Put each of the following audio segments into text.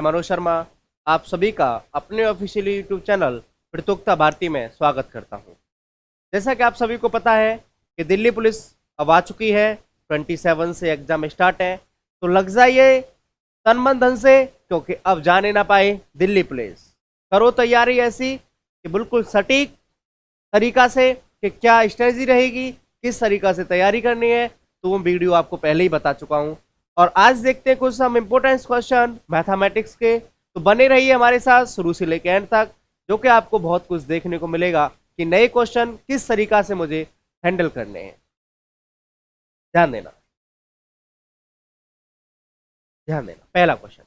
मैं मनोज शर्मा आप सभी का अपने ऑफिशियल यूट्यूब चैनल प्रतियोगिता भारती में स्वागत करता हूं। जैसा कि आप सभी को पता है कि दिल्ली पुलिस अब आ चुकी है, 27 से एग्जाम स्टार्ट है, तो लग जाइए तन मन धन से, क्योंकि अब जाने ना पाए दिल्ली पुलिस। करो तैयारी ऐसी कि बिल्कुल सटीक तरीका से कि क्या स्ट्रेटजी रहेगी, किस तरीका से तैयारी करनी है, तो वो वीडियो आपको पहले ही बता चुका हूं। और आज देखते हैं कुछ हम इंपोर्टेंट क्वेश्चन मैथमेटिक्स के, तो बने रहिए हमारे साथ शुरू से लेकर एंड तक, जो कि आपको बहुत कुछ देखने को मिलेगा कि नए क्वेश्चन किस तरीका से मुझे हैंडल करने हैं। ध्यान देना, ध्यान देना। पहला क्वेश्चन,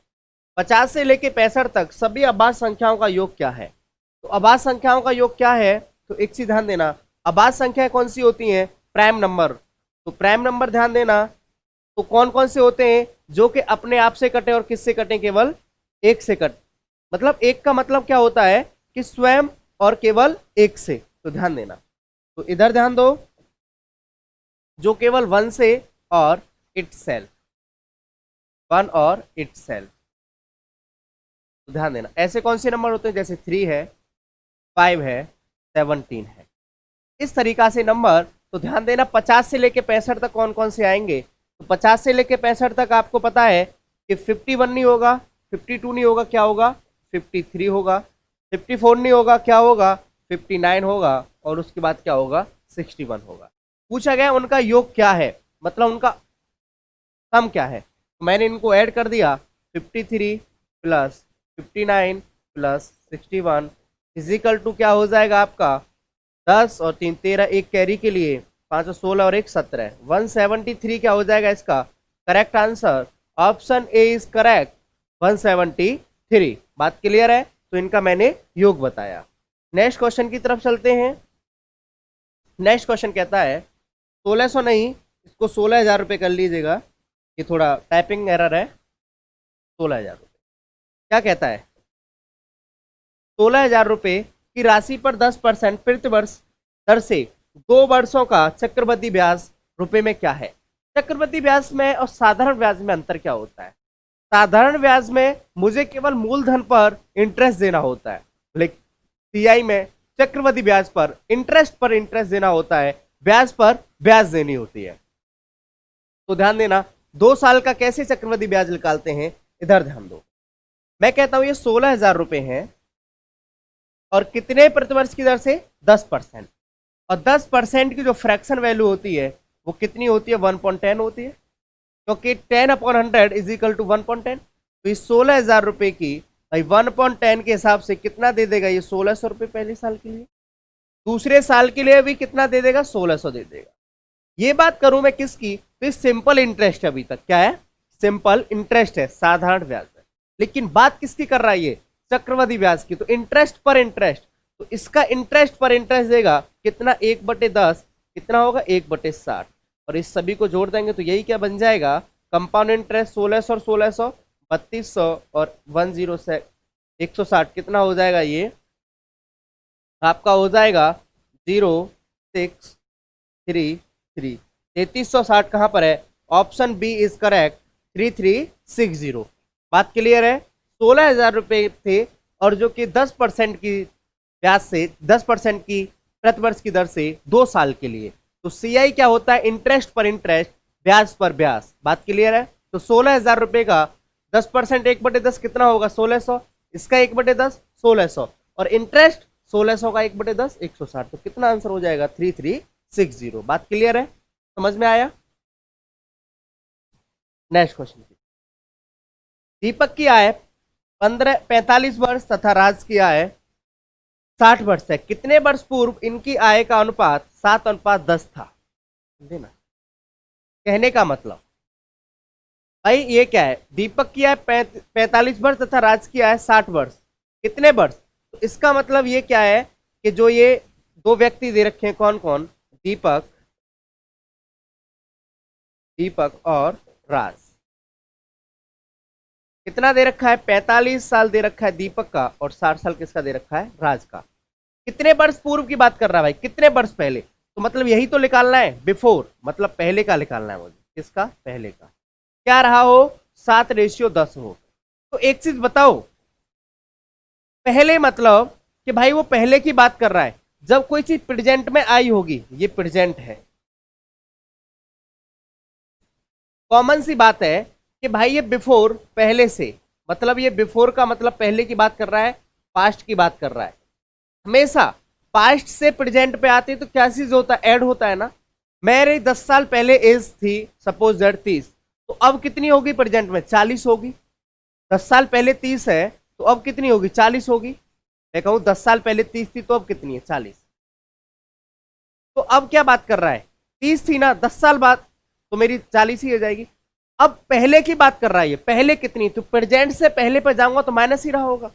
50 से लेकर 65 तक सभी अभाज्य संख्याओं का योग क्या है? तो अभाज्य संख्याओं का योग क्या है? तो एक चीज ध्यान देना, अभाज्य संख्याएं कौन सी होती हैं? Prime number. तो प्राइम नंबर ध्यान देना, तो कौन कौन से होते हैं जो कि अपने आप से कटे और किससे कटे? केवल एक से कट। मतलब एक का मतलब क्या होता है कि स्वयं और केवल एक से। तो ध्यान देना, तो इधर ध्यान दो, जो केवल वन से और इटसेल्फ, वन और इटसेल्फ। तो ध्यान देना, ऐसे कौन से नंबर होते हैं? जैसे 3 है, 5 है, 17 है, इस तरीका से नंबर। तो ध्यान देना, 50 से लेके 65 तक कौन कौन से आएंगे? तो 50 से लेके 65 तक आपको पता है कि 51 नहीं होगा, 52 नहीं होगा, क्या होगा? 53 होगा, 54 नहीं होगा, क्या होगा? 59 होगा, और उसके बाद क्या होगा? 61 होगा। पूछा गया उनका योग क्या है, मतलब उनका सम क्या है। तो मैंने इनको ऐड कर दिया, 53 प्लस 59 प्लस 61 इजिकल टू क्या हो जाएगा आपका? 10 और 3 13, एक कैरी के लिए 5 और 16 और 1 17, 173 क्या हो जाएगा इसका correct answer? Option A is correct, 173। बात क्लियर है? तो इनका मैंने योग बताया। नेक्स्ट क्वेश्चन की तरफ चलते हैं। नेक्स्ट क्वेश्चन कहता है 1600 नहीं, इसको 16,000 रुपये कर लीजिएगा, ये थोड़ा टाइपिंग एरर है। 16,000 रुपये क्या कहता है? 16,000 रुपये की राशि पर 10% प्रतिवर्ष दर से 2 वर्षों का चक्रवृद्धि ब्याज रुपए में क्या है? चक्रवृद्धि ब्याज में और साधारण ब्याज में अंतर क्या होता है? साधारण ब्याज में मुझे केवल मूलधन पर इंटरेस्ट देना होता है, लेकिन सीआई में चक्रवृद्धि ब्याज पर इंटरेस्ट देना होता है, ब्याज पर ब्याज देनी होती है। तो ध्यान देना, 2 साल का कैसे चक्रवृद्धि ब्याज निकालते हैं, इधर ध्यान दो। मैं कहता हूं ये 16,000 रुपये हैं, और कितने प्रतिवर्ष की दर से? 10%। और 10% की जो फ्रैक्शन वैल्यू होती है वो कितनी होती है? 1.10 होती है, क्योंकि 10/100 इज इक्वल टू 1.10। तो इस 16,000 रुपये की भाई 1.10 के हिसाब से कितना दे देगा? ये 1600 रुपये पहले साल के लिए, दूसरे साल के लिए भी कितना दे देगा? 1600 दे देगा। ये बात करूं मैं किसकी? तो सिंपल इंटरेस्ट है, अभी तक क्या है? सिंपल इंटरेस्ट है, साधारण ब्याज है। लेकिन बात किसकी कर रहा है? ये चक्रवृद्धि ब्याज की। तो इंटरेस्ट पर इंटरेस्ट, तो इसका इंटरेस्ट पर इंटरेस्ट देगा कितना? 1/10 कितना होगा? 1/60। और इस सभी को जोड़ देंगे तो यही क्या बन जाएगा? कंपाउंड इंटरेस्ट 1600 और 1600 3200 और 10 से 160 कितना हो जाएगा? ये आपका हो जाएगा 0633। 3360 कहां पर है? Option B is correct, 3360। बात क्लियर है? 16,000 रुपये थे, और जो कि 10% की ब्याज से 10% की प्रतिवर्ष की दर से 2 साल के लिए। तो सीआई क्या होता है? इंटरेस्ट पर इंटरेस्ट, ब्याज पर ब्याज। बात क्लियर है? तो 16,000 रुपये का 10% 1/10 कितना होगा? 1600। इसका 1/10 1600, और इंटरेस्ट 1600 का 1/10 160। तो कितना आंसर हो जाएगा? 3360। बात क्लियर है? समझ में आया? नेक्स्ट क्वेश्चन, दीपक की आय 45 वर्ष तथा राज की आय 60 वर्ष है। कितने वर्ष पूर्व इनकी आय का अनुपात 7:10 था? देना, कहने का मतलब भाई ये क्या है? दीपक की आय 45 वर्ष तथा राज की आय 60 वर्ष। कितने वर्ष? तो इसका मतलब ये क्या है कि जो ये 2 व्यक्ति दे रखे हैं, कौन कौन? दीपक और राज। कितना दे रखा है? 45 साल दे रखा है दीपक का, और 60 साल किसका दे रखा है? राज का। कितने वर्ष पूर्व की बात कर रहा है भाई? कितने वर्ष पहले? तो मतलब यही तो निकालना है, बिफोर, मतलब पहले का निकालना है मुझे। किसका? पहले का। क्या रहा हो? 7:10 हो। तो एक चीज बताओ, पहले मतलब कि भाई वो पहले की बात कर रहा है, जब कोई चीज प्रेजेंट में आई होगी, ये प्रेजेंट है, कॉमन सी बात है कि भाई ये बिफोर पहले से, मतलब ये बिफोर का मतलब पहले की बात कर रहा है, पास्ट की बात कर रहा है। हमेशा पास्ट से प्रेजेंट पे आती तो क्या चीज होता है, ऐड होता है ना। मेरी 10 साल पहले एज थी सपोज दैट 30, तो अब कितनी होगी प्रेजेंट में, 40 होगी। 10 साल पहले 30 है तो अब कितनी होगी, 40 होगी। मैं कहूं 10 साल पहले 30 थी तो अब कितनी है, 40। तो अब क्या बात कर रहा है, 30 थी ना, 10 साल बाद तो मेरी 40 ही हो जाएगी। अब पहले की बात कर रहा है, ये पहले कितनी, तो प्रेजेंट से पहले पर जाऊंगा तो माइनस ही रहा होगा।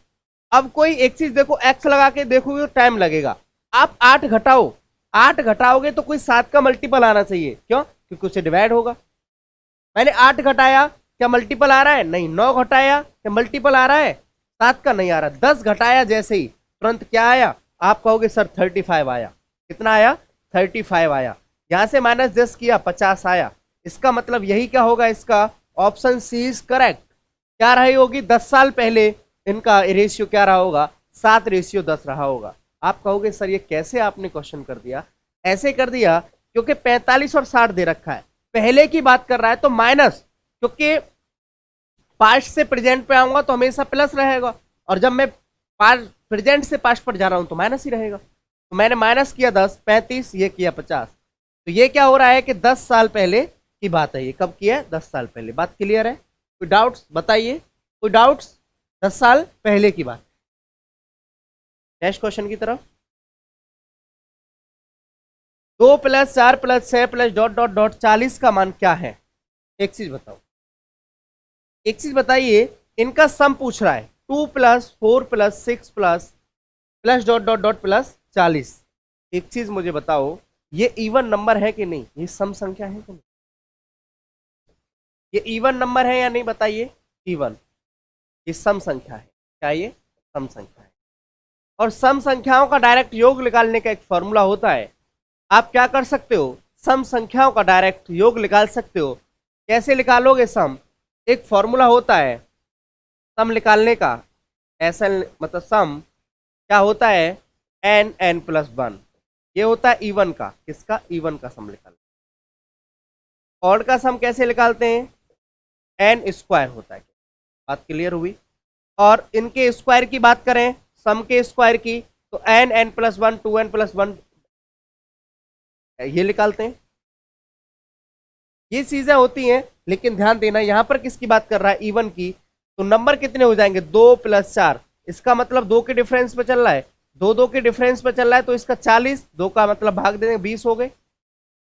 अब कोई एक चीज देखो, एक्स लगा के देखोगे तो टाइम लगेगा। आप 8 घटाओ, 8 घटाओगे तो कोई 7 का मल्टीपल आना चाहिए, क्यों, क्योंकि उससे डिवाइड होगा। मैंने 8 घटाया, क्या मल्टीपल आ रहा है, नहीं। 9 घटाया, क्या मल्टीपल आ रहा है, 7 का नहीं आ रहा। 10 घटाया जैसे ही तुरंत क्या आया, आप कहोगे सर 35 आया। कितना आया, 35 आया। यहां से -10 किया, 50 आया। इसका मतलब यही क्या होगा, इसका ऑप्शन सी इज करेक्ट। क्या रही होगी, 10 साल पहले इनका रेशियो क्या रहा होगा, 7:10 रहा होगा। आप कहोगे सर ये कैसे आपने क्वेश्चन कर दिया, ऐसे कर दिया क्योंकि 45 और 60 दे रखा है, पहले की बात कर रहा है तो माइनस, क्योंकि पास्ट से प्रेजेंट पे आऊंगा तो हमेशा प्लस रहेगा, और जब मैं प्रेजेंट से पास्ट पर जा रहा हूं तो माइनस ही रहेगा। तो मैंने माइनस किया 10, 35, ये किया 50। तो ये क्या हो रहा है कि 10 साल पहले की बात है, ये कब की है, 10 साल पहले। बात क्लियर है, कोई डाउट्स बताइए, कोई डाउट्स, 10 साल पहले की बात। नेक्स्ट क्वेश्चन की तरफ। 2 + 4 + 6 + डॉट डॉट डॉट 40 का मान क्या है। एक चीज बताओ, एक चीज बताइए, इनका सम पूछ रहा है, 2 + 4 + 6 plus dot dot dot plus 40। एक चीज मुझे बताओ, ये इवन नंबर है कि नहीं, ये सम संख्या है कि नहीं, ये इवन नंबर है या नहीं बताइए। इवन, ये सम संख्या है, क्या ये सम संख्या है। और सम संख्याओं का डायरेक्ट योग निकालने का एक फॉर्मूला होता है। आप क्या कर सकते हो, सम संख्याओं का डायरेक्ट योग निकाल सकते हो। कैसे निकालोगे सम, एक फॉर्मूला होता है सम निकालने का, ऐसा मतलब सम क्या होता है, n+1। ये होता है इवन का, किसका, इवन का सम निकालना। ऑड का सम कैसे निकालते हैं, n² होता है। बात क्लियर हुई। और इनके स्क्वायर की बात करें, सम के स्क्वायर की, तो n+1 2n+1 ये निकालते हैं। ये चीजें होती हैं, लेकिन ध्यान देना यहां पर किसकी बात कर रहा है, इवन की। तो नंबर कितने हो जाएंगे, 2 + 4, इसका मतलब 2 के डिफरेंस पे चल रहा है, 2 के डिफरेंस पे चल रहा है, तो इसका 40, 2 का मतलब भाग देंगे 20 हो गए।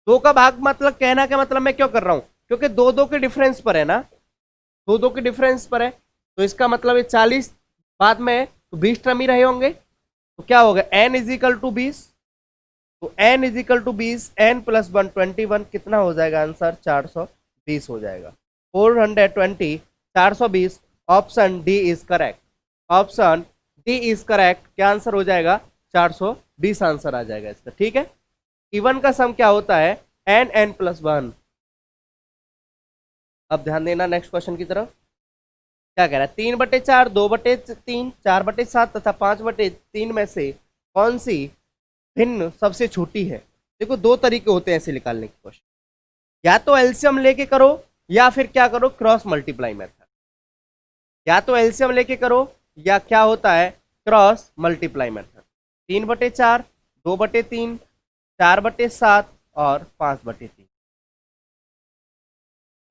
2 का भाग मतलब कहना क्या मतलब मैं क्यों कर रहा हूं, क्योंकि 2 के डिफरेंस पर है ना, 2 के डिफरेंस पर है, तो इसका मतलब ये 40 बाद में तो 20 टर्म ही रहे होंगे। तो क्या होगा, n = 20, तो n = 20, n+1 21, कितना हो जाएगा आंसर, 420 हो जाएगा। 420, 420, option D is correct, option D is correct. क्या आंसर हो जाएगा, 420 आंसर आ जाएगा इसका, ठीक है। इवन का सम क्या होता है, n+1। अब ध्यान देना नेक्स्ट क्वेश्चन की तरफ। क्या कह रहा है, 3/4, 2/3, 4/7 तथा 5/3 में से कौन सी भिन्न सबसे छोटी है। देखो 2 तरीके होते हैं ऐसे निकालने के क्वेश्चन, या तो एलसीएम लेके करो, या फिर क्या करो, क्रॉस मल्टीप्लाई मेथड। या तो एलसीएम लेके करो, या क्या होता है, क्रॉस मल्टीप्लाई मेथड। 3/4, 2/3, 4/7 और 5/3।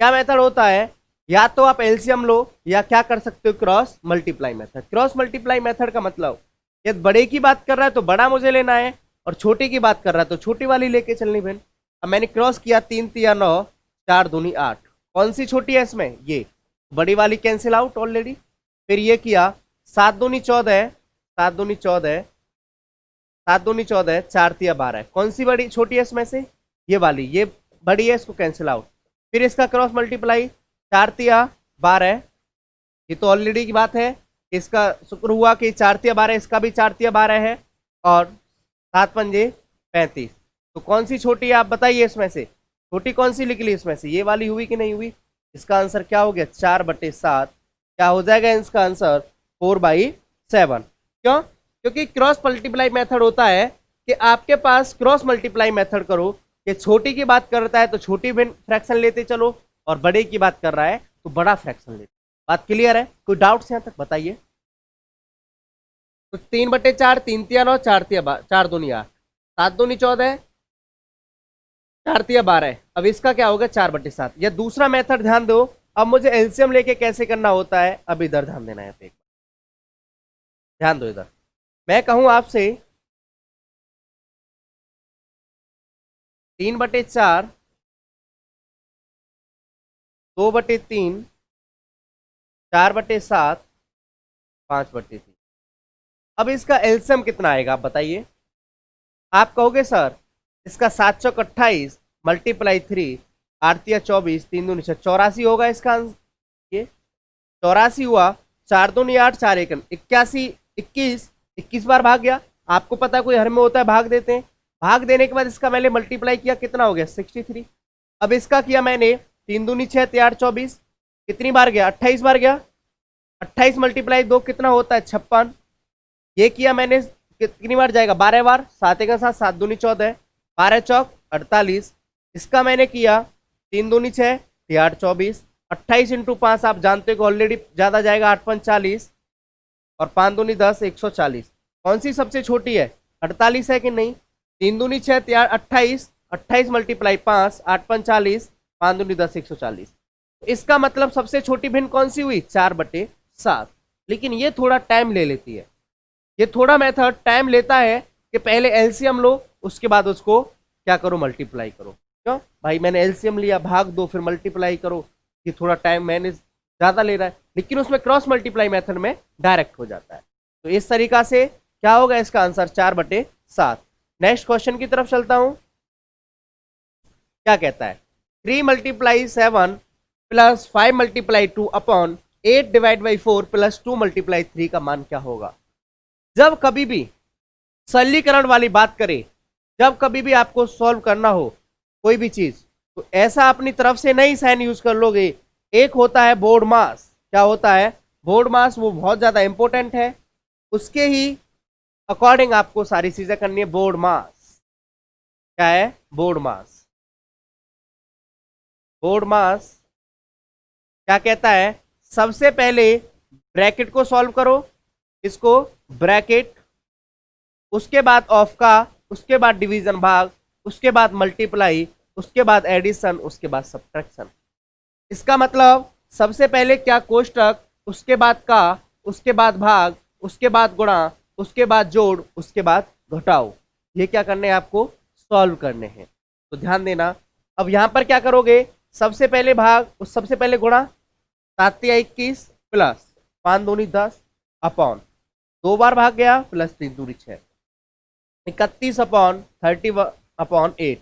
क्या मेथड होता है, या तो आप एलसीएम लो, या क्या कर सकते हो, cross multiply method. Cross multiply method का मतलब, यदि बड़े की बात कर रहा है तो बड़ा मुझे लेना है, और छोटी की बात कर रहा है तो छोटी वाली लेके चलनी बहन। अब मैंने क्रॉस किया, 3 × 9, 4 दूनी 8, कौन सी छोटी है इसमें, ये बड़ी वाली कैंसिल आउट ऑलरेडी। फिर ये किया, 7 दूनी 14, 7 दूनी 14, 7 दूनी 14, 4 × 12, कौन सी बड़ी छोटी है इसमें से, ये वाली, ये बड़ी है, इसको कैंसिल आउट। फिर इसका क्रॉस मल्टीप्लाई, 4 × 12, ये तो ऑलरेडी की बात है। इसका शुक्र हुआ कि 4 × 12, इसका भी 4 × 12 है, और 7 × 5 = 35। तो कौन सी छोटी है आप बताइए, इसमें से छोटी कौन सी निकली, इसमें से ये वाली हुई कि नहीं हुई। इसका आंसर क्या हो गया, 4/7 क्या हो जाएगा इसका आंसर 4/7। क्यों? क्योंकि क्रॉस मल्टीप्लाई मेथड होता है कि आपके पास क्रॉस मल्टीप्लाई मेथड करो कि छोटी की बात करता है तो छोटी फ्रैक्शन लेते चलो, और बड़े की बात कर रहा है तो बड़ा फ्रैक्शन लेते। बात क्लियर है? कोई डाउट्स यहां तक बताइए। तो 3/4, 3×3 9, 4 दूनी 8, 7 दूनी 14, 4×12। अब इसका क्या होगा 4/7। यह दूसरा मेथड ध्यान दो। अब मुझे एलसीएम लेके कैसे करना होता है, अब इधर ध्यान देना है। पे ध्यान दो इधर, मैं कहूं आपसे 3/4, 2/3, 4/7, 5/3। अब इसका एलसीएम कितना आएगा आप बताइए। आप कहोगे सर इसका 728 मल्टीप्लाई 3, 8×3 = 24, 3×2 = 84 होगा इसका आंसर। ये 84 हुआ। 4×2 = 8, 4×1 = 81, 21 बार भाग गया। आपको पता है कोई हर में होता है भाग देते हैं। भाग देने के बाद इसका मैंने मल्टीप्लाई किया, कितना हो गया 63। अब इसका किया मैंने 3×2 = 6, 3×8 = 24, कितनी बार गया 28 बार गया। 28 मल्टीप्लाई 2 कितना होता है 56। ये किया मैंने कितनी बार जाएगा 12 बार। 7×1 = 7, 7×2 = 14, 12×4 = 48। इसका मैंने किया 3×2 = 6, 3×8 = 24, 28 × 5 आप जानते हो ऑलरेडी ज्यादा जाएगा 8×5 = 40, और 5×2 = 10, 140। कौन सी सबसे छोटी है 48 है कि नहीं। 3×2 = 6, 3×8 = 28, 28 मल्टीप्लाई 5, 8×5 = 40, 5×2 = 10, 140। इसका मतलब सबसे छोटी भिन्न कौन सी हुई 4/7। लेकिन ये थोड़ा टाइम ले लेती है। ये थोड़ा मेथड टाइम लेता है कि पहले एलसीएम लो, उसके बाद उसको क्या करो मल्टीप्लाई करो। क्यों भाई, मैंने एलसीएम लिया, भाग दो, फिर मल्टीप्लाई करो। ये थोड़ा टाइम मैंने ज्यादा ले रहा है, लेकिन उसमें क्रॉस मल्टीप्लाई मेथड में डायरेक्ट हो जाता है। तो इस तरीका से क्या होगा इसका आंसर 4/7। नेक्स्ट क्वेश्चन की तरफ चलता हूं। क्या कहता है 3 × 7 + 5 × 2 अपॉन 8/4 + 2 × 3 का मान क्या होगा। जब कभी भी सरलीकरण वाली बात करें, जब कभी भी आपको सॉल्व करना हो कोई भी चीज, तो ऐसा अपनी तरफ से नहीं साइन यूज कर लोगे। एक होता है बोर्ड मास। क्या होता है बोर्ड मास, वो बहुत ज्यादा इंपॉर्टेंट है। उसके ही अकॉर्डिंग आपको सारी चीजें करनी है। बोर्ड मास क्या है, बोर्ड मास। बोर्ड मास क्या कहता है, सबसे पहले ब्रैकेट को सॉल्व करो, इसको ब्रैकेट, उसके बाद ऑफ का, उसके बाद डिवीजन भाग, उसके बाद मल्टीप्लाई, उसके बाद एडिशन, उसके बाद सब्ट्रैक्शन। इसका मतलब सबसे पहले क्या कोष्टक, उसके बाद का, उसके बाद भाग, उसके बाद गुणा, उसके बाद जोड़, उसके बाद घटाओ। ये क्या करने हैं आपको सॉल्व करने हैं। तो ध्यान देना। अब यहां पर क्या करोगे, सबसे पहले भाग, उस सबसे पहले गुणा 7×21 प्लस 5×2 = 10 अपॉन 2 बार भाग गया प्लस 3×2 = 6, 31/30/8।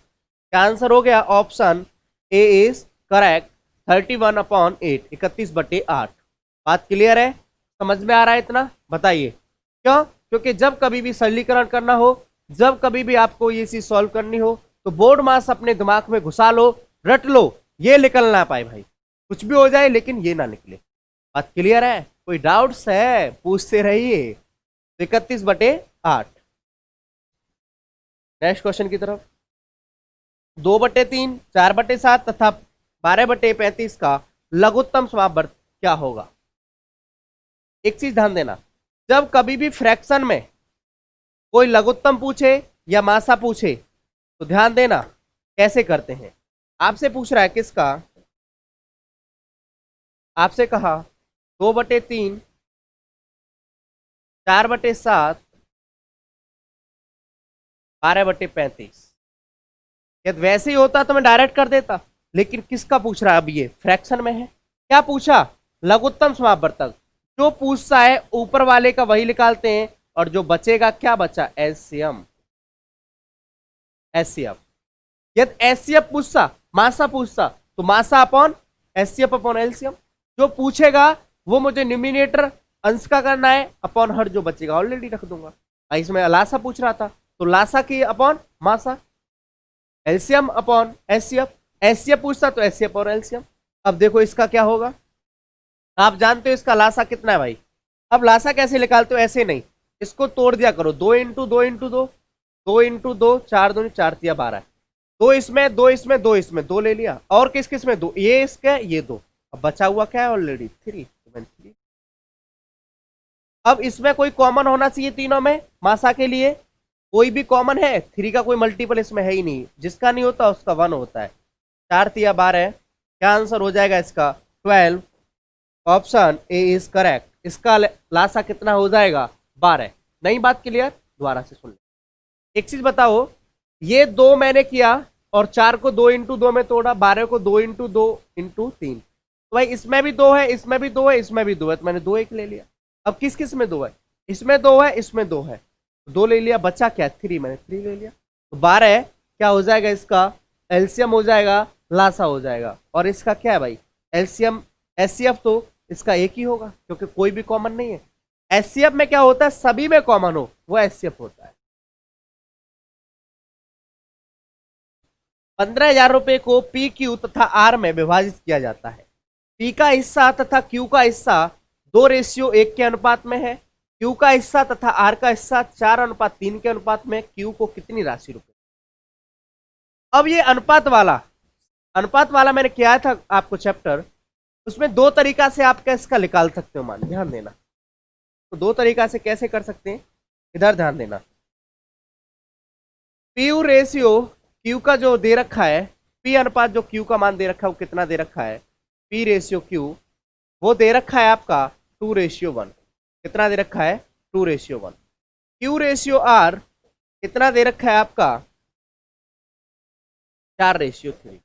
क्या आंसर हो गया, ऑप्शन ए इज करेक्ट, 31/8, 31/8। बात क्लियर है, समझ में आ रहा है इतना, बताइए। क्यों? क्योंकि जब कभी भी सरलीकरण करना हो, जब कभी भी आपको ये चीज सॉल्व करनी हो, तो बोर्ड मास अपने दिमाग में घुसा लो, रट लो, ये निकल ना पाए भाई। कुछ भी हो जाए लेकिन ये ना निकले। बात क्लियर है? कोई डाउट्स है पूछते रहिए। 31/8। नेक्स्ट क्वेश्चन की तरफ। 2/3, 4/7 तथा 12/35 का लघुत्तम समावर्त क्या होगा। एक चीज ध्यान देना, जब कभी भी फ्रैक्शन में कोई लघुत्तम पूछे या मासा पूछे तो ध्यान देना कैसे करते हैं। आपसे पूछ रहा है किसका, आपसे कहा 2/3, 4/7, 12/35। यदि वैसे ही होता तो मैं डायरेक्ट कर देता, लेकिन किसका पूछ रहा है, अब ये फ्रैक्शन में है। क्या पूछा, लघुत्तम समावर्तक। जो पूछता है ऊपर वाले का वही निकालते हैं, और जो बचेगा क्या बचा, एलसीएम। एचसीएफ। यदि एचसीएफ पूछता, मासा पूछता, तो मासा अपॉन एचसीएफ अपॉन एलसीएम। जो पूछेगा वो मुझे न्यूमिनेटर अंश का करना है, अपॉन हर जो बचेगा ऑलरेडी रख दूंगा। इसमें लासा पूछ रहा था तो लासा की अपॉन मासा, एलसीएम अपॉन एचसीएफ। एचसीएफ पूछता तो एचसीएफ और एलसीएम। अब देखो इसका क्या होगा, आप जानते हो इसका लासा कितना है भाई। अब लासा कैसे निकालते हो, ऐसे नहीं, इसको तोड़ दिया करो, 2 × 2 × 2, 2 × 2 4 दूनी 4 तिया 12, दो इसमें, दो इसमें, दो इसमें, दो ले लिया, और किस किस में दो, ये इसका ये दो, अब बचा हुआ क्या है ऑलरेडी 3। अब इसमें कोई कॉमन होना चाहिए तीनों में, मासा के लिए कोई भी कॉमन है, 3 का कोई मल्टीपल इसमें है ही नहीं, जिसका नहीं होता उसका 1 होता है। 4 तिया 12, क्या आंसर हो जाएगा इसका 12, ऑप्शन ए इज करेक्ट। इसका लासा कितना हो जाएगा 12। नई बात क्लियर, दोबारा से सुन ले। एक चीज बताओ, ये 2 मैंने किया और 4 को 2 × 2 में तोड़ा, 12 को 2 × 2 × 3, तो भाई इसमें भी 2 है, इसमें भी 2 है, इसमें भी 2 है, तो मैंने 2 एक ले लिया। अब किस किस में 2 है, इसमें 2 है, इसमें 2 है, 2 ले लिया, बचा क्या 3, मैंने 3 ले लिया, तो 12 क्या हो जाएगा इसका एलसीएम हो जाएगा, लासा हो जाएगा। और इसका क्या है भाई एलसीएम, एचसीएफ तो इसका एक ही होगा क्योंकि कोई भी कॉमन नहीं है। एचसीएफ में क्या होता है, सभी में कॉमन हो वो एचसीएफ होता है। 15,000 रुपए को पी क्यू तथा आर में विभाजित किया जाता है। पी का हिस्सा तथा क्यू का हिस्सा 2:1 के अनुपात में है। क्यू का हिस्सा तथा आर का हिस्सा 4:3 के अनुपात में। क्यू को कितनी राशि रुपए। अब ये अनुपात वाला मैंने किया था आपको चैप्टर, उसमें 2 तरीका से आप इसका निकाल सकते हो मान, ध्यान देना। तो 2 तरीका से कैसे कर सकते हैं, इधर ध्यान देना। पी रेशियो क्यू का जो दे रखा है, पी अनुपात जो क्यू का मान दे रखा है वो कितना दे रखा है, पी रेशियो क्यू वो दे रखा है आपका 2:1। कितना दे रखा है 2:1। क्यू रेशियो आर कितना दे रखा है आपका 4:3।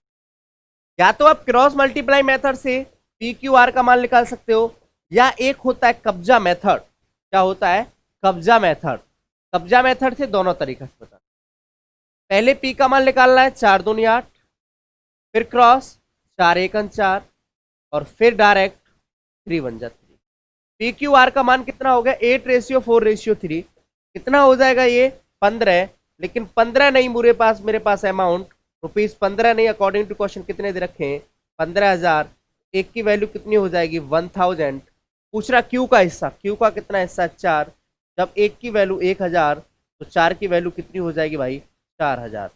या तो आप क्रॉस मल्टीप्लाई मेथड से पी क्यू आर का मान निकाल सकते हो, या एक होता है कब्जा मेथड। क्या होता है कब्जा मेथड। कब्जा मेथड से दोनों तरीका से बता। पहले पी का मान निकालना है 4 दूनी 8, फिर क्रॉस 4 1 4, और फिर डायरेक्ट 3 1 3। पी क्यू आर का मान कितना हो गया 8:4:3। कितना हो जाएगा ये 15, लेकिन 15 नहीं मेरे पास अमाउंट ₹15 नहीं, अकॉर्डिंग टू क्वेश्चन कितने दे रखे हैं 15,000। एक की वैल्यू कितनी हो जाएगी 1000। पूछ रहा क्यू का हिस्सा, क्यू का कितना हिस्सा 4, जब एक की वैल्यू 1000 तो 4 की वैल्यू कितनी हो जाएगी भाई 4000।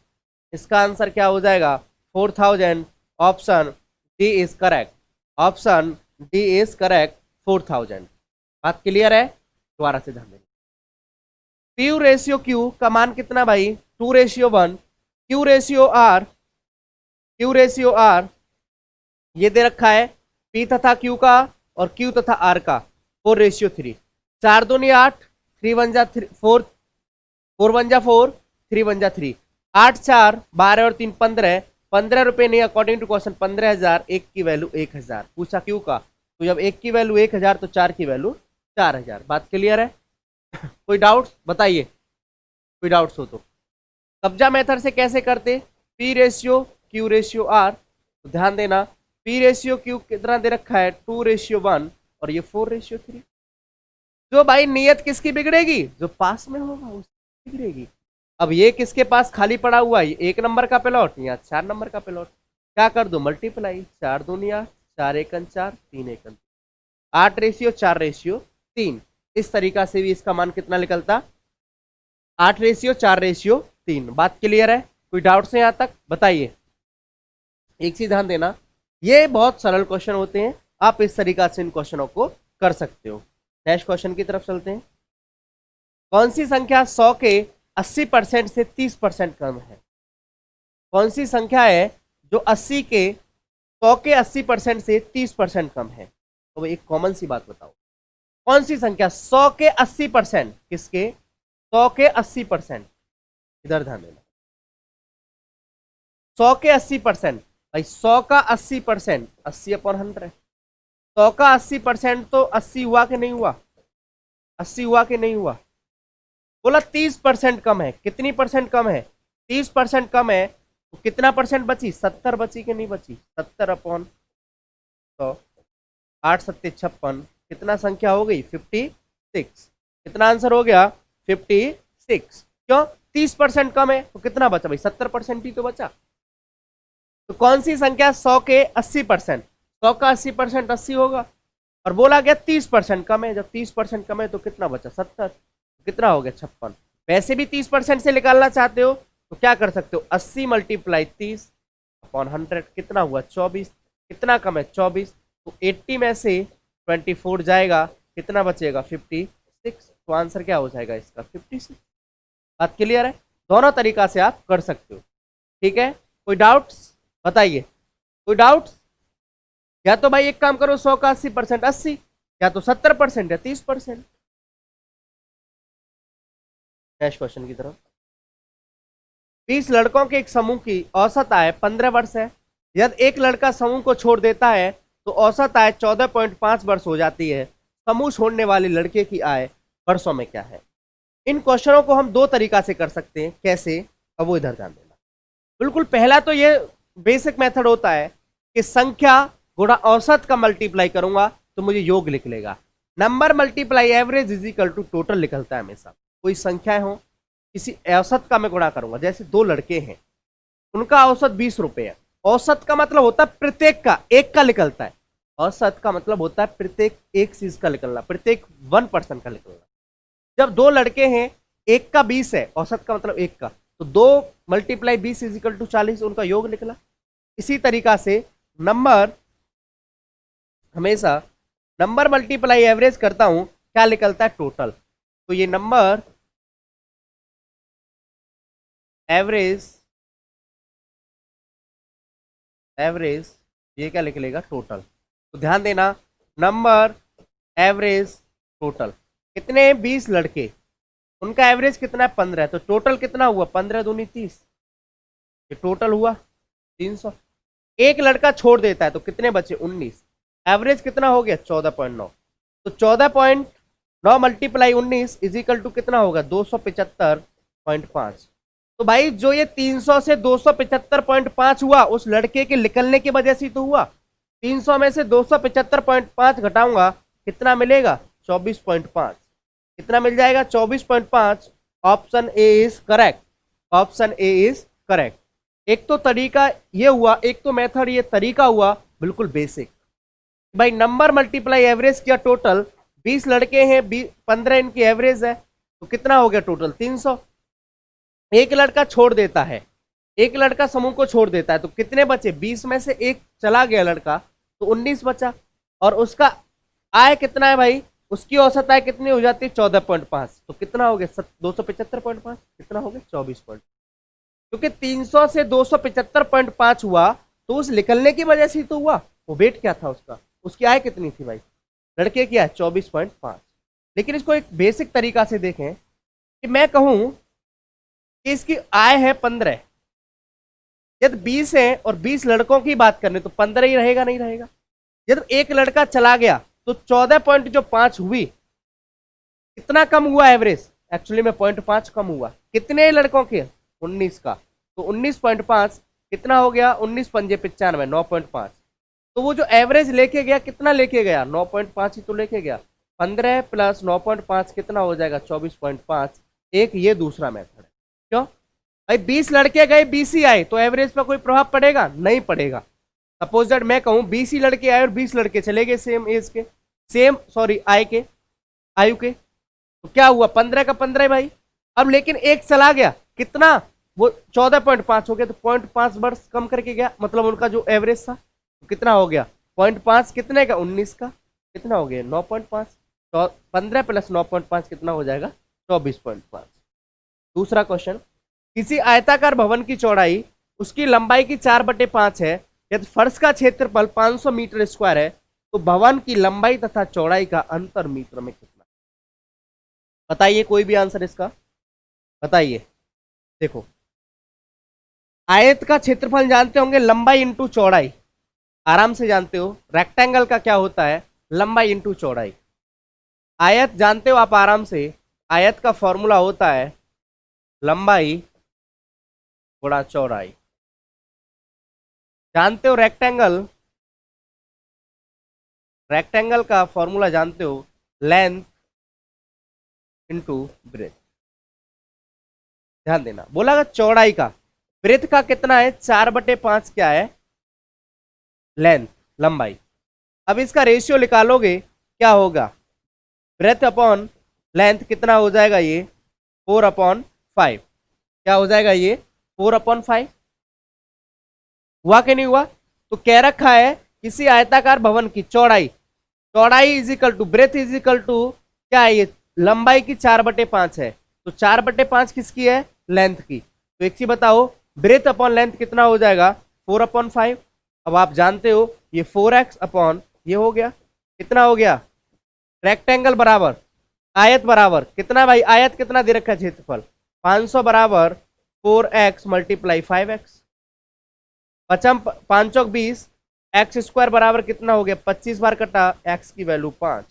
इसका आंसर क्या हो जाएगा 4000। Option D is correct, option D is correct 4000। बात क्लियर है, दोबारा से ध्यान देना। पी रेशियो क्यू का मान कितना भाई 2:1। क्यू रेशियो आर ये दे रखा है पी तथा क्यू का और क्यू तथा आर का 4:3। 4 दूनी 8, 3 1 4, 4 1 4, 3 1 3, 8 4 12 और 3 15। 15 रुपए नहीं, अकॉर्डिंग टू क्वेश्चन 15,000। एक की वैल्यू 1000 पूछा क्यू का, तो जब एक की वैल्यू 1000 तो 4 की वैल्यू 4000। बात क्लियर है कोई डाउट बताइए, कोई डाउट्स हो तो। कब्जा मेथड से कैसे करते, P ratio Q ratio R, तो ध्यान देना पी रेशियो क्यू कितना दे रखा है 2:1 और ये 4:3। जो भाई नियत किसकी बिगड़ेगी, जो पास में होगा उसकी बिगड़ेगी। अब ये किसके पास खाली पड़ा हुआ है, 1 नंबर का प्लॉट या 4 नंबर का प्लॉट, क्या कर दो मल्टीप्लाई 4 दूनी 8, 4 1 4, 3 1 3, 8:4:3। इस तरीका से भी इसका मान कितना निकलता 8:4:3। बात क्लियर है, कोई डाउट है यहां तक बताइए। एक चीज ध्यान देना, ये बहुत सरल क्वेश्चन होते हैं, आप इस तरीका से इन क्वेश्चनों को कर सकते हो। नेक्स्ट क्वेश्चन की तरफ चलते हैं। कौन सी संख्या 100 के 80% से 30% कम है। कौन सी संख्या है जो 100 के 80% से 30% कम है। तो एक कॉमन सी बात बताओ, कौन सी संख्या 100 के 80%, किसके 100 के 80%, इधर ध्यान देना 100 के 80%, भाई 100 का 80%, 80/100। 100 का 80% तो 80 हुआ कि नहीं हुआ, 80 हुआ कि नहीं हुआ। बोला 30% कम है, कितनी परसेंट कम है 30% कम है, तो कितना परसेंट बची 70 बची कि नहीं बची 70/100। 8 7 56, कितना संख्या हो गई 56। कितना आंसर हो गया 56। क्यों 30% कम है तो कितना बचा भाई 70% ही तो बचा। तो कौन सी संख्या 100 के 80%, 100 का 80% 80 होगा, और बोला गया 30% कम है। जब 30% कम है तो कितना बचा 70, कितना हो गया 56। वैसे भी 30% से निकालना चाहते हो तो क्या कर सकते हो 80 × 30 अपॉन 100 कितना हुआ 24। कितना कम है 24, तो 80 में से 24 जाएगा, कितना बचेगा 56। तो आंसर क्या हो जाएगा इसका 56। बात क्लियर है? दोनों तरीका से आप कर सकते हो। ठीक है, कोई डाउट्स बताइए? कोई डाउट्स? या तो भाई एक काम करो 100 का 80% 80, या तो 70% या 30%। नेक्स्ट क्वेश्चन की तरफ। 20 लड़कों के एक समूह की औसत आय 15 वर्ष है। यदि एक लड़का समूह को छोड़ देता है तो औसत आय 14.5 वर्ष हो जाती है। समूह छोड़ने वाले लड़के की आय वर्षों में क्या है? इन क्वेश्चनों को हम दो तरीका से कर सकते हैं। कैसे? अब वो इधर ध्यान देना। बिल्कुल पहला तो ये बेसिक मेथड होता है कि संख्या गुणा औसत का मल्टीप्लाई करूंगा तो मुझे योग लिख लेगा। Number multiply average is equal to total निकलता है हमेशा। कोई संख्या हो, किसी औसत का मैं गुणा करूंगा। जैसे दो लड़के हैं, उनका औसत 20 रुपए है। औसत का मतलब होता है प्रत्येक का, एक का निकलता है। औसत का मतलब होता है प्रत्येक एक चीज का निकलना, प्रत्येक 1% का निकलना। जब दो लड़के हैं, एक का 20 है, औसत का मतलब एक का, तो 2 × 20 इज इक्वल टू 40, उनका योग निकला। इसी तरीका से नंबर हमेशा नंबर मल्टीप्लाई एवरेज करता हूं, क्या निकलता है टोटल। तो ये नंबर एवरेज ये क्या निकलेगा टोटल। तो ध्यान देना, नंबर एवरेज टोटल कितने 20 लड़के, उनका एवरेज कितना है 15, तो टोटल कितना हुआ 15 दूनी 30, ये टोटल हुआ 300। एक लड़का छोड़ देता है तो कितने बचे 19, एवरेज कितना हो गया 14.9। तो 14.9 × 19 इज इक्वल टू कितना होगा 275.5। तो भाई जो ये 300 से 275.5 हुआ उस लड़के के निकलने की वजह से तो हुआ। 300 में से 275.5 घटाऊंगा, कितना मिलेगा 24.5। कितना मिल जाएगा 24.5। Option A is correct, option A is correct. एक तो तरीका ये हुआ, एक तो मेथड ये तरीका हुआ बिल्कुल बेसिक। भाई नंबर मल्टीप्लाई एवरेज किया टोटल, 20 लड़के हैं, 15 इनकी एवरेज है, तो कितना हो गया टोटल 300। एक लड़का छोड़ देता है, एक लड़का समूह को छोड़ देता है, तो कितने बचे 20 में से एक चला गया लड़का, तो 19 बचा। और उसका आय कितना है भाई, उसकी औसत आय कितनी हो जाती है 14.5, तो कितना हो गया 275.5, कितना हो गया 24. क्योंकि 300 से 275.5 हुआ तो उस निकलने की वजह से तो हुआ। वो वेट क्या था उसका, उसकी आय कितनी थी भाई, लड़के की आय 24.5। लेकिन इसको एक बेसिक तरीका से देखें कि मैं कहूं कि इसकी आय है 15, यदि 20 है और 20 लड़कों की बात करने तो 15 ही रहेगा, नहीं रहेगा। यदि एक लड़का चला गया तो 14.5 हुई, कितना कम हुआ एवरेज, एक्चुअली में 0.5 कम हुआ। कितने लड़कों के 19 का, तो 19.5 कितना हो गया 19 पंजे 95, 9.5। तो वो जो एवरेज लेके गया कितना लेके गया 9.5 ही तो लेके गया। 15 + 9.5 कितना हो जाएगा 24.5। एक ये दूसरा मेथड है। क्यों भाई 20 लड़के गए 20 ही आए तो एवरेज पर कोई प्रभाव पड़ेगा, नहीं पड़ेगा। सपोज दैट मैं कहूं 20 ही लड़के आए और 20 लड़के चले गए सेम एज के, आयु के, तो क्या हुआ 15 का 15 भाई। अब लेकिन एक चला गया, कितना वो 14.5 हो गया, तो 0.5 वर्ष कम करके गया, मतलब उनका जो एवरेज था तो कितना हो गया 0.5 कितने का 19 का, कितना हो गया 9.5। तो 15 + 9.5 कितना हो जाएगा 24.5। दूसरा क्वेश्चन, किसी आयताकार भवन की चौड़ाई उसकी लंबाई की 4/5 है। यदि फर्श का क्षेत्रफल 500 मीटर स्क्वायर है तो भवन की लंबाई तथा चौड़ाई का अंतर मीटर में कितना? बताइए कोई भी आंसर इसका बताइए। देखो आयत का क्षेत्रफल जानते होंगे, लंबाई इंटू चौड़ाई, आराम से जानते हो। रेक्टेंगल का क्या होता है लंबाई इंटू चौड़ाई। आयत जानते हो आप आराम से, आयत का फॉर्मूला होता है लंबाई गुणा चौड़ाई। जानते हो रेक्टेंगल का फॉर्मूला जानते हो लेंथ इंटू ब्रेथ। ध्यान देना, बोला चौड़ाई का, ब्रेथ का कितना है 4/5 क्या है लेंथ लंबाई। अब इसका रेशियो निकालोगे क्या होगा, ब्रेथ अपॉन लेंथ कितना हो जाएगा, ये 4/5। क्या हो जाएगा ये 4/5। हुआ कि नहीं हुआ? तो कह रखा है किसी आयताकार भवन की चौड़ाई, चौड़ाई is equal to breadth is equal to क्या है, ये लंबाई की 4/5 है। तो 4/5 किसकी है, लेंथ की। तो एक चीज बताओ, ब्रेथ अपॉन लेंथ कितना हो जाएगा, 4/5। अब आप जानते हो ये 4x अपॉन ये हो गया, कितना हो गया, रेक्टेंगल बराबर आयत बराबर कितना भाई, आयत कितना दे रखा है, क्षेत्रफल 500 बराबर 4x मल्टीप्लाई 5x। पचम 5 चौक 20, एक्स स्क्वायर बराबर कितना हो गया, 25 बार कटा x की वैल्यू 5।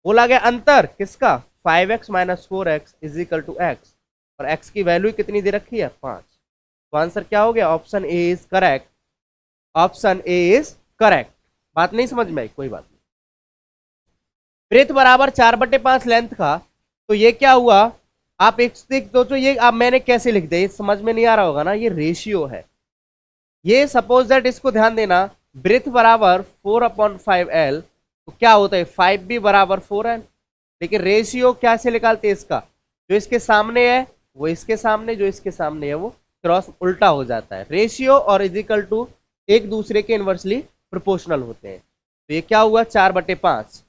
बोला गया अंतर किसका, 5x minus 4x is equal to x, और x की वैल्यू कितनी दे रखी है, 5। तो आंसर क्या हो गया, option A is correct. Option A is correct. बात नहीं समझ में आई, कोई बात नहीं। ब्रेथ बराबर 4/5 लेंथ का, तो ये क्या हुआ, आप एक देख दोस्तों, ये आप मैंने कैसे लिख दिया, ये समझ में नहीं आ रहा होगा ना, ये रेशियो है। ये सपोज दैट, इसको ध्यान देना, ब्रेथ बराबर 4/5L, तो क्या होता है 5B बराबर 4L। लेकिन रेशियो क्या से निकालते हैं इसका, जो इसके सामने है वो इसके सामने, जो इसके सामने है वो क्रॉस उल्टा हो जाता है। रेशियो और इजिकल टू एक दूसरे के इनवर्सली प्रोपोर्शनल होते हैं। तो ये क्या हुआ 4/5।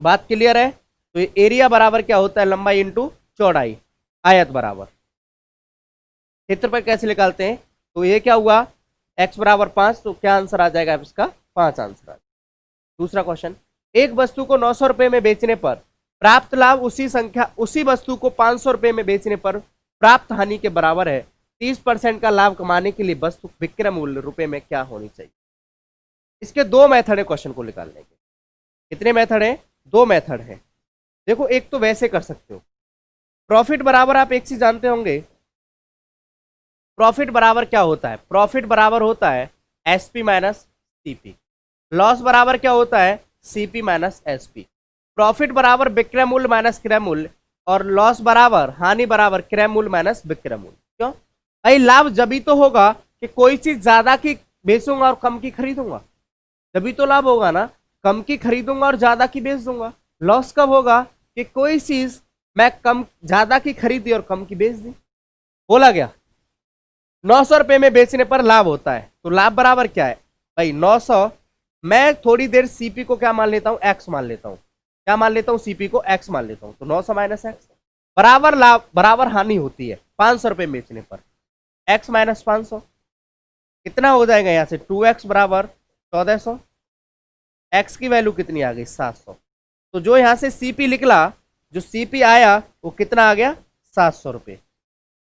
बात क्लियर है? तो ये एरिया बराबर क्या होता है, लंबाई इंटू चौड़ाई, आयत बराबर क्षेत्रफल कैसे निकालते हैं। तो ये क्या हुआ, x बराबर 5, तो क्या आंसर आ जाएगा इसका, 5 आंसर आ जाएगा। दूसरा क्वेश्चन, एक वस्तु को 900 रुपए में बेचने पर प्राप्त लाभ उसी वस्तु को 500 रुपए में बेचने पर प्राप्त हानि के बराबर है। 30% का लाभ कमाने के लिए वस्तु विक्रय मूल्य रुपए में क्या होनी चाहिए। इसके दो मेथड है क्वेश्चन को निकालने के। कितने मेथड है, दो मेथड है। देखो, एक तो वैसे कर सकते हो, प्रॉफिट बराबर, आप एक चीज जानते होंगे, प्रॉफिट बराबर क्या होता है, प्रॉफिट बराबर होता है एसपी माइनस सीपी। लॉस बराबर क्या होता है, सीपी माइनस एसपी। प्रॉफिट बराबर विक्रय मूल्य माइनस क्रय मूल्य, और लॉस बराबर हानि बराबर क्रय मूल्य माइनस विक्रय मूल्य। क्यों भाई, लाभ जब तो होगा कि कोई चीज ज्यादा की बेचूंगा और कम की खरीदूंगा, जब तो लाभ होगा ना, कम की खरीदूंगा और ज्यादा की बेच दूंगा। लॉस कब होगा कि कोई चीज मैं कम ज्यादा की खरीदी और कम की बेच दी। बोला गया 900 रुपए में बेचने पर लाभ होता है, तो लाभ बराबर क्या है भाई 900, मैं थोड़ी देर सीपी को क्या मान लेता हूं, एक्स मान लेता हूं। क्या मान लेता हूं, सीपी को एक्स मान लेता हूं। तो 900 माइनस एक्स बराबर लाभ बराबर हानि होती है 500 रुपए बेचने पर, एक्स माइनस 500 कितना हो जाएगा, यहां से 2x बराबर 1400, एक्स की वैल्यू कितनी आ गई 700। तो जो यहां से सीपी निकला, जो सीपी आया वो कितना आ गया 700 रुपए।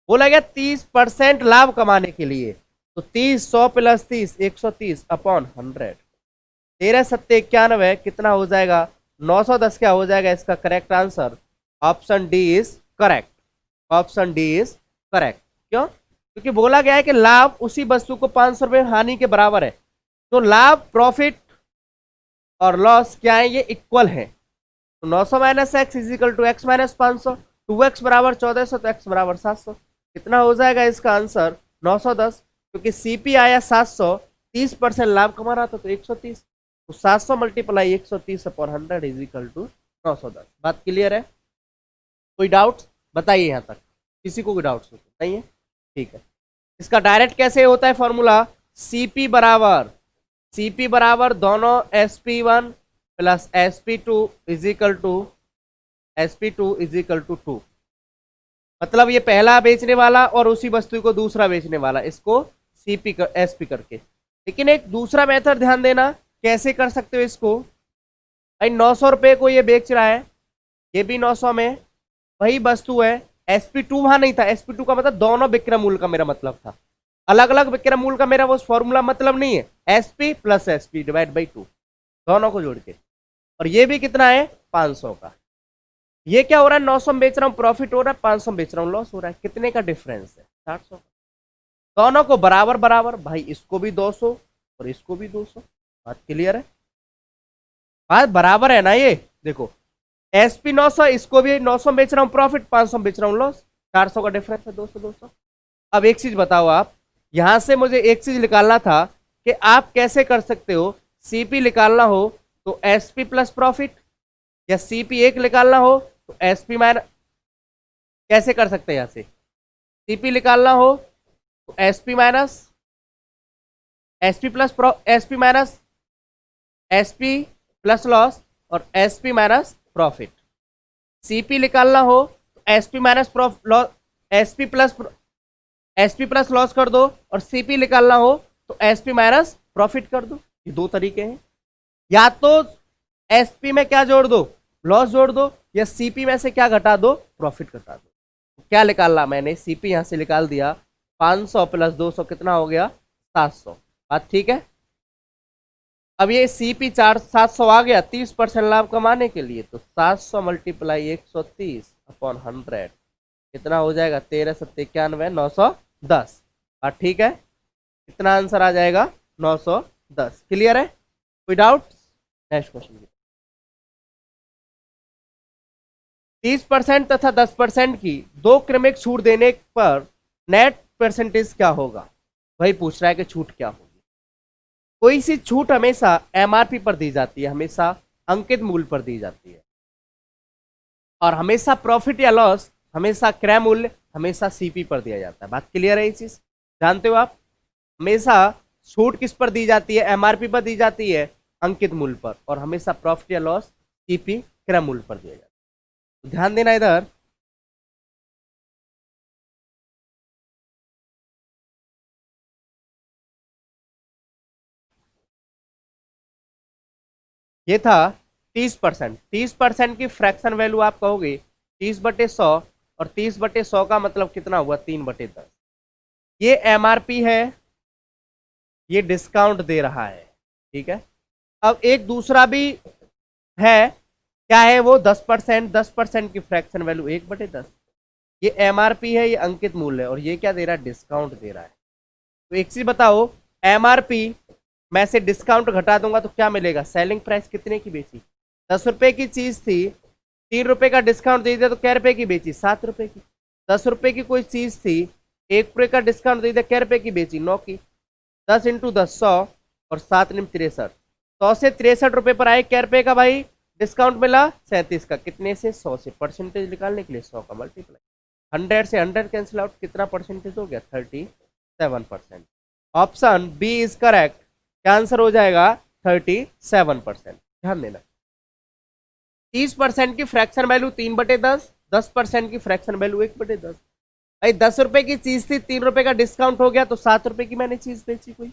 बोला गया 30% लाभ कमाने के लिए, तो 30 100 प्लस 30 130 अपॉन 100, 13 7 91 कितना हो जाएगा 910। क्या हो जाएगा इसका correct answer, option D is correct. Option D is correct. क्यों, क्योंकि बोला गया है कि लाभ उसी वस्तु को 500 रुपए हानि के बराबर है। तो लाभ, प्रॉफिट और लॉस क्या है, ये इक्वल है। तो 900 minus x is equal to x minus 500, 2x बराबर 1400, तो x बराबर 700। कितना हो जाएगा इसका आंसर 910, क्योंकि सीपी आया 700, 30% लाभ कमा रहा था तो 130, तो 700 multiply 130 upon 100 is equal to 910। बात क्लियर है? कोई डाउट बताइए यहां तक, किसी को कोई डाउट नहीं है? ठीक है। इसका डायरेक्ट कैसे होता है फॉर्मूला, सीपी बराबर दोनों sp1 plus sp2 is equal to 2। मतलब ये पहला बेचने वाला और उसी वस्तु को दूसरा बेचने वाला, इसको सीपी एसपी करके। लेकिन एक दूसरा मेथड ध्यान देना, कैसे कर सकते हो इसको भाई, 900 रुपए को ये बेच रहा है, ये भी 900 में, वही वस्तु है, sp2 वहां नहीं था, sp2 का मतलब दोनों विक्रय मूल्य का मेरा मतलब था, अलग अलग विक्रय मूल्य का मेरा वो फॉर्मूला मतलब नहीं है, sp plus sp divide by 2 दोनों को जोड़ के। और ये भी कितना है 500 का। ये क्या हो रहा है 900 में बेच रहा हूं प्रॉफिट हो रहा है, 500 में बेच रहा हूं लॉस हो रहा है। कितने का डिफरेंस है 700। दोनों को बराबर बराबर भाई, इसको भी 200 और इसको भी 200। बात क्लियर है? बात बराबर है ना ये। देखो एसपी 900, इसको भी 900 बेच रहा हूं प्रॉफिट, 500 बेच रहा हूं लॉस, 400 का डिफरेंस है 200 200। अब एक चीज बताओ आप, यहां से मुझे एक चीज निकालना था कि आप कैसे कर सकते हो, सीपी निकालना हो तो एसपी प्लस प्रॉफिट, या सीपी एक निकालना हो तो एसपी माइनस, कैसे कर सकते हैं यहां से, सीपी निकालना हो तो SP minus SP plus SP minus SP plus loss और एसपी माइनस प्रॉफिट। सीपी निकालना हो तो SP minus SP plus loss कर दो, और सीपी निकालना हो तो एसपी माइनस प्रॉफिट कर दो। ये दो तरीके हैं, या तो एसपी में क्या जोड़ दो, लॉस जोड़ दो, या सीपी में से क्या घटा दो, प्रॉफिट घटा दो। क्या निकाला मैंने, सीपी यहां से निकाल दिया, 500 प्लस 200 कितना हो गया, 700। बात ठीक है। अब ये सीपी 700 आ गया 30% लाभ कमाने के लिए, तो 700 मल्टीप्लाई 130 अपॉन 100 कितना हो जाएगा, 13 7 91 910। बात ठीक है, कितना आंसर आ जाएगा, 910। क्लियर है, कोई डाउट? Next question. 30% तथा 10% की दो क्रमिक छूट देने पर नेट परसेंटेज क्या होगा? वही पूछ रहा है कि छूट क्या होगी। कोई सी छूट हमेशा एमआरपी पर दी जाती है, हमेशा अंकित मूल्य पर दी जाती है, और हमेशा प्रॉफिट या लॉस हमेशा क्रय मूल्य, हमेशा सीपी पर दिया जाता है। बात क्लियर है, ये चीज जानते हो आप? हमेशा छूट किस पर दी जाती है, एमआरपी पर दी जाती है, अंकित मूल्य पर, और हमेशा प्रॉफिट या लॉस सीपी क्रय मूल्य पर दिया जाता है। तो ध्यान देना इधर। ये था 30%। 30% की फ्रैक्शन वैल्यू आप कहोगे 30/100, और 30/100 का मतलब कितना हुआ, 3/10। ये एमआरपी है, ये डिस्काउंट दे रहा है, ठीक है। अब एक दूसरा भी है, क्या है वो, 10%। 10% की फ्रैक्शन वैल्यू 1/10। ये एमआरपी है, ये अंकित मूल्य है, और ये क्या दे रहा है, डिस्काउंट दे रहा है। तो एक चीज बताओ, एमआरपी में से डिस्काउंट घटा दूंगा तो क्या मिलेगा, सेलिंग प्राइस कितने की बेची, 10 रुपए की चीज थी, 3 रुपए का डिस्काउंट दे दिया तो क्या रुपए की बेची, 7 रुपए की। 10 रुपए की कोई चीज थी, 1 रुपए का डिस्काउंट दे दिया, क्या रुपए की बेची, 9 की। 10 इंटू 10 100, और 7 निम 63, 100 से 63 रुपए पर आए, क्या रुपए का भाई डिस्काउंट मिला, 37 का। कितने से, 100 से। परसेंटेज निकालने के लिए 100 का मल्टीप्लाई, 100 से 100 कैंसिल आउट, कितना परसेंटेज हो गया, 37%। ऑप्शन बी इज करेक्ट, क्या आंसर हो जाएगा, 37%। ध्यान देना, 30% की फ्रैक्शन वैल्यू 3/10, 10% की फ्रैक्शन वैल्यू 1/10। भाई 10 रुपए की चीज थी, 3 रुपए का डिस्काउंट हो गया तो 7 रुपए की मैंने चीज बेची। कोई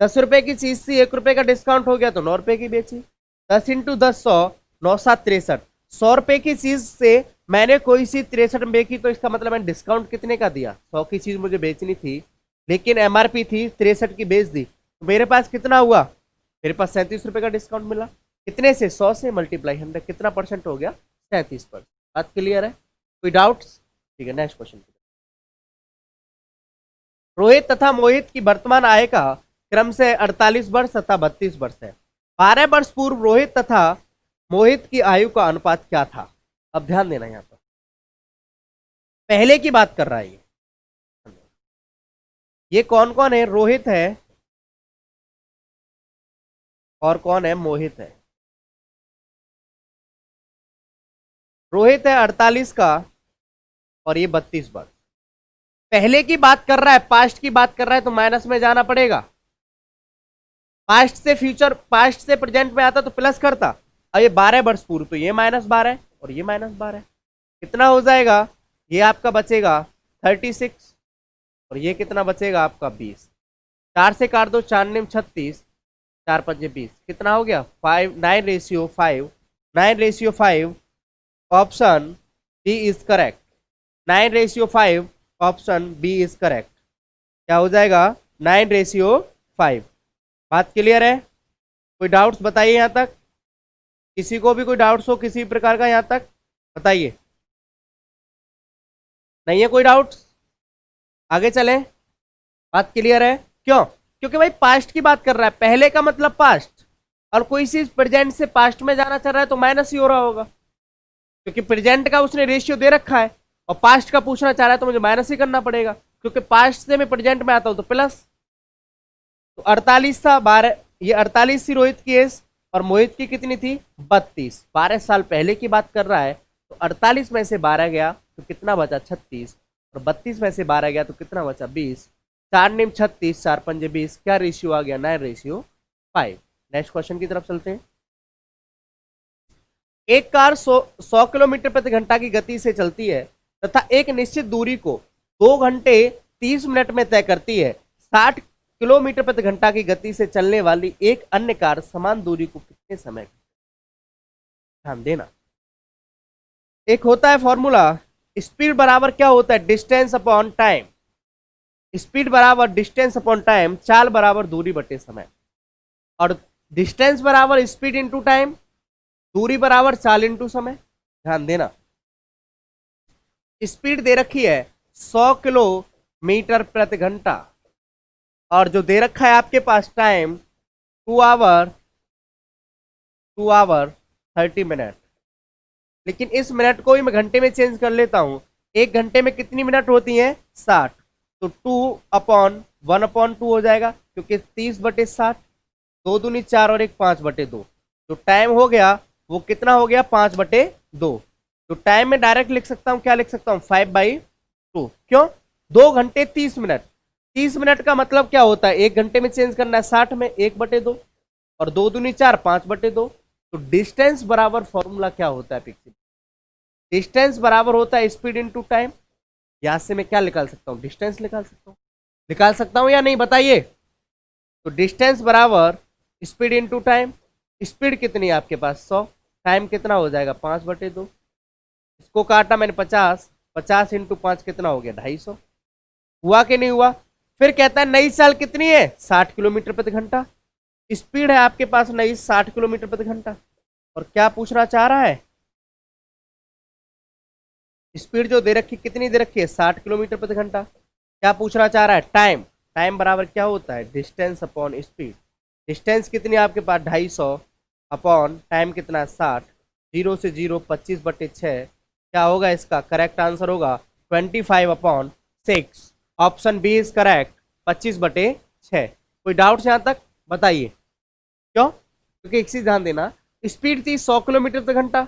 10 रुपए की चीज थी, 1 रुपए का डिस्काउंट हो गया तो 9 रुपए की बेची। 10 इंटू 10 100, 9 7 63। 100 रुपए की चीज से मैंने कोई सी 63 में बेची, तो इसका मतलब मैंने डिस्काउंट कितने का दिया, 100 की चीज मुझे बेचनी थी, लेकिन एमआरपी थी 63 की, बेच दी, तो मेरे पास कितना हुआ, मेरे पास 37 रुपए का डिस्काउंट मिला। कितने से, 100 से मल्टीप्लाई 100, कितना परसेंट हो गया, 37%। बात क्लियर है, कोई डाउट्स? ठीक है, नेक्स्ट क्वेश्चन। रोहित तथा मोहित की वर्तमान आय का क्रम से 48 वर्ष तथा 32 वर्ष है। 12 वर्ष पूर्व रोहित तथा मोहित की आयु का अनुपात क्या था? अब ध्यान देना, यहां पर पहले की बात कर रहा है ये कौन कौन है, रोहित है और कौन है, मोहित है। रोहित है 48 का, और ये 32 वर्ष। पहले की बात कर रहा है, पास्ट की बात कर रहा है, तो माइनस में जाना पड़ेगा। पास्ट से फ्यूचर, पास्ट से प्रेजेंट में आता तो प्लस करता। अब ये 12 वर्ष पूर्व, तो ये -12 और ये -12, कितना हो जाएगा, ये आपका बचेगा 36, और ये कितना बचेगा आपका 20। 4 से काट दो, 4 निम 36, 4 5 20, कितना हो गया 5, 9:5, 9:5। Option B is correct, 9:5, option B is correct. क्या हो जाएगा, 9:5। बात क्लियर है, कोई डाउट्स बताइए यहां तक, किसी को भी कोई डाउट्स हो किसी प्रकार का, यहां तक बताइए। नहीं है कोई डाउट्स, आगे चले, बात क्लियर है। क्यों? क्योंकि भाई पास्ट की बात कर रहा है, पहले का मतलब पास्ट, और कोई चीज प्रेजेंट से पास्ट में जाना चाह रहा है तो माइनस ही हो रहा होगा, क्योंकि प्रेजेंट का उसने रेशियो दे रखा है, और पास्ट का पूछना चाह रहा है तो मुझे माइनस ही करना पड़ेगा, क्योंकि पास्ट से मैं प्रेजेंट में आता हूं तो प्लस। तो 48 था, 12, ये 48 थी रोहित की एज, और मोहित की कितनी थी 32। 12 साल पहले की बात कर रहा है, तो 48 में से 12 गया तो कितना बचा 36, और 32 में से 12 गया तो कितना बचा 20। 4 निम 36, 4 पंजे 20, क्या रेशियो आ गया 9:5। नेक्स्ट क्वेश्चन की तरफ चलते हैं। एक कार 100 किलोमीटर प्रति घंटा की गति से चलती है तथा एक निश्चित दूरी को 2 घंटे 30 मिनट में तय करती है। 60 किलोमीटर प्रति घंटा की गति से चलने वाली एक अन्य कार समान दूरी को कितने समय, ध्यान देना। एक होता है फॉर्मूला, स्पीड बराबर क्या होता है डिस्टेंस अपॉन टाइम। स्पीड बराबर डिस्टेंस अपॉन टाइम, चाल बराबर दूरी बटे समय। और डिस्टेंस बराबर स्पीड इंटू टाइम, दूरी बराबर चाल इंटू समय। ध्यान देना, स्पीड दे रखी है 100 किलोमीटर प्रति घंटा, और जो दे रखा है आपके पास टाइम 2 आवर 30 मिनट। लेकिन इस मिनट को ही मैं घंटे में चेंज कर लेता हूं। एक घंटे में कितनी मिनट होती हैं 60, तो 2/1/2 हो जाएगा, क्योंकि 30/60, 2 दूनी 4 और 1 5/2। तो टाइम हो गया वो कितना हो गया 5/2। तो टाइम में डायरेक्ट लिख सकता हूं, क्या लिख सकता हूं 5/2। क्यों 2 घंटे 30 मिनट। 30 मिनट का मतलब क्या होता है, एक घंटे में चेंज करना है 60 में 1/2, और 2 दूनी 4 5/2। तो डिस्टेंस बराबर फॉर्मूला क्या होता है पिक्चर, डिस्टेंस बराबर होता है स्पीड इंटू टाइम। यहां से मैं क्या निकाल सकता हूं, डिस्टेंस निकाल सकता हूं या नहीं बताइए। तो डिस्टेंस बराबर स्पीड इंटू टाइम। स्पीड कितनी है आपके पास 100, टाइम कितना हो जाएगा 5/2। इसको काटा मैंने 50, 50 इंटू 5 कितना हो गया 250। हुआ कि नहीं हुआ। फिर कहता है नई चाल कितनी है 60 किलोमीटर प्रति घंटा। स्पीड है आपके पास नई 60 किलोमीटर प्रति घंटा, और क्या पूछना चाह रहा है, स्पीड जो दे रखी कितनी दे रखी है 60 किलोमीटर प्रति घंटा। क्या पूछना चाह रहा है टाइम, टाइम बराबर क्या होता है डिस्टेंस अपॉन स्पीड। डिस्टेंस कितनी है आपके पास 250 अपॉन टाइम कितना है 60, 0 से 0 25/6। क्या होगा इसका करेक्ट आंसर होगा 25/6। Option B is correct 25/6। कोई डाउट यहां तक बताइए। क्यों, क्योंकि एक चीज ध्यान देना, स्पीड थी 100 किलोमीटर प्रति घंटा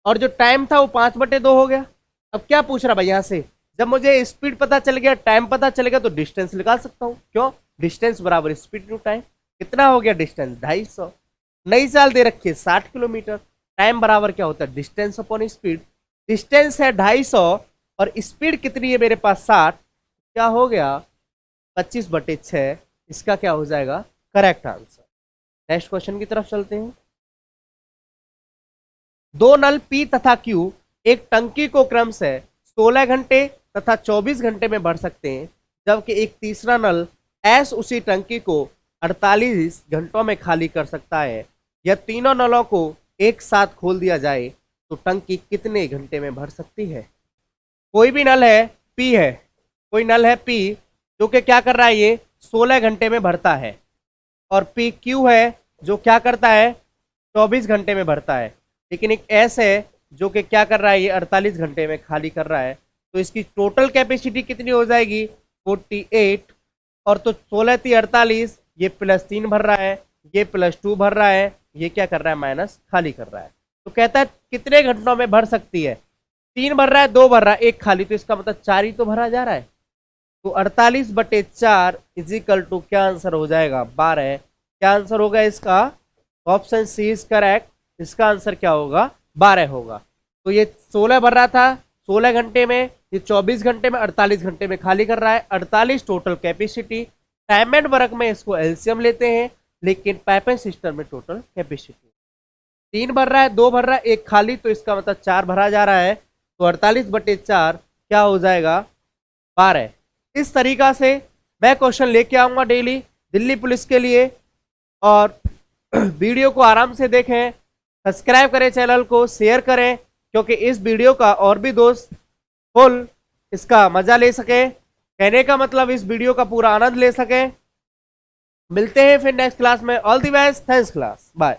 और जो टाइम था वो 5/2 हो गया। अब क्या पूछ रहा भाई यहां से, जब मुझे स्पीड पता चल गया टाइम पता चलेगा तो डिस्टेंस निकाल सकता हूं। क्यों, डिस्टेंस बराबर स्पीड टू टाइम। कितना हो गया डिस्टेंस 250। नई चाल दे रखी है 60 किलोमीटर, टाइम बराबर क्या होता है डिस्टेंस अपॉन स्पीड। डिस्टेंस है 250 और स्पीड कितनी है मेरे पास 60, क्या हो गया 25/6। इसका क्या हो जाएगा करेक्ट आंसर। नेक्स्ट क्वेश्चन की तरफ चलते हैं। दो नल P तथा Q एक टंकी को क्रम से 16 घंटे तथा 24 घंटे में भर सकते हैं, जबकि एक तीसरा नल S उसी टंकी को 48 घंटों में खाली कर सकता है। यह तीनों नलों को एक साथ खोल दिया जाए तो टंकी कितने घंटे में भर सकती है। कोई भी नल है P है, कोई नल है P जो कि क्या कर रहा है ये 16 घंटे में भरता है, और P Q है जो क्या करता है 24 घंटे में भरता है। लेकिन एक S है जो कि क्या कर रहा है ये 48 घंटे में खाली कर रहा है। तो इसकी टोटल कैपेसिटी कितनी हो जाएगी 48, और तो 16 × 48, ये +3 भर रहा है, ये +2 भर रहा है, ये क्या कर रहा है माइनस खाली कर रहा है। तो कहता है कितने घंटों में भर सकती है, 3 भर रहा है 2 भर रहा है 1 खाली, तो इसका मतलब 4 ही तो भरा जा रहा है। तो 48/4 = क्या आंसर हो जाएगा 12। क्या आंसर होगा इसका, ऑप्शन सी इज करेक्ट। इसका आंसर क्या होगा 12 होगा। तो ये 16 भर रहा था 16 घंटे में, ये 24 घंटे में 48 घंटे में खाली कर रहा है। 48 total capacity, time and work में इसको एलसीएम लेते हैं, लेकिन पाइपिंग सिस्टम में टोटल कैपेसिटी 3 भर रहा है 2 भर रहा है 1 खाली, तो इसका मतलब 4 भरा जा रहा है। तो 48/4 क्या हो जाएगा 12। इस तरीका से मैं क्वेश्चन लेके आऊंगा डेली दिल्ली पुलिस के लिए, और वीडियो को आराम से देखें, सब्सक्राइब करें चैनल को, शेयर करें, क्योंकि इस वीडियो का और भी दोस्त फुल इसका मजा ले सके। कहने का मतलब इस वीडियो का पूरा आनंद ले सके। मिलते हैं फिर नेक्स्ट क्लास में। All the best, thanks class, bye.